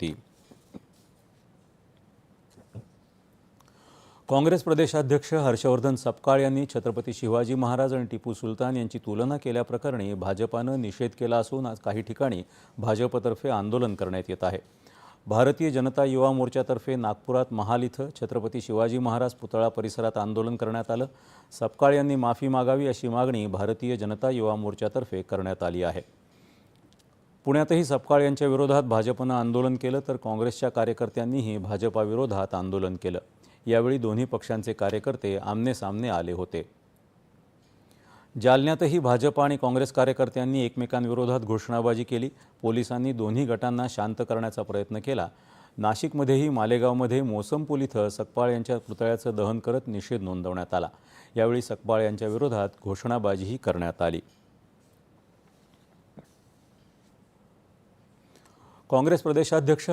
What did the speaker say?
ती काँग्रेस प्रदेशाध्यक्ष हर्षवर्धन सपकाळ यांनी छत्रपती शिवाजी महाराज आणि टिपू सुलतान यांची तुलना केल्याप्रकरणी भाजपानं निषेध केला असून आज काही ठिकाणी भाजपतर्फे आंदोलन करण्यात येत आहे। भारतीय जनता युवा मोर्चातर्फे नागपुरात महाल इथं छत्रपती शिवाजी महाराज पुतळा परिसरात आंदोलन करण्यात आलं। सपकाळ यांनी माफी मागावी अशी मागणी भारतीय जनता युवा मोर्चातर्फे करण्यात आली आहे। पुण्यातही सपकाळ यांच्या विरोधात भाजपनं आंदोलन केलं तर काँग्रेसच्या कार्यकर्त्यांनीही भाजपाविरोधात आंदोलन केलं। यावेळी दोन्ही पक्षांचे कार्यकर्ते आमने-सामने आले होते। जालन्यातही भाजप आणि काँग्रेस कार्यकर्त्यांनी एकमेकांविरोधात घोषणाबाजी केली। पोलिसांनी दोन्ही गटांना शांत करण्याचा प्रयत्न केला। नाशिकमध्येही मालेगावमध्ये मोसम पूल इथं सपकाळ यांच्या पुतळ्याचं दहन करत निषेध नोंदवण्यात आला। यावेळी सपकाळ यांच्या विरोधात घोषणाबाजीही करण्यात आली। काँग्रेस प्रदेशाध्यक्ष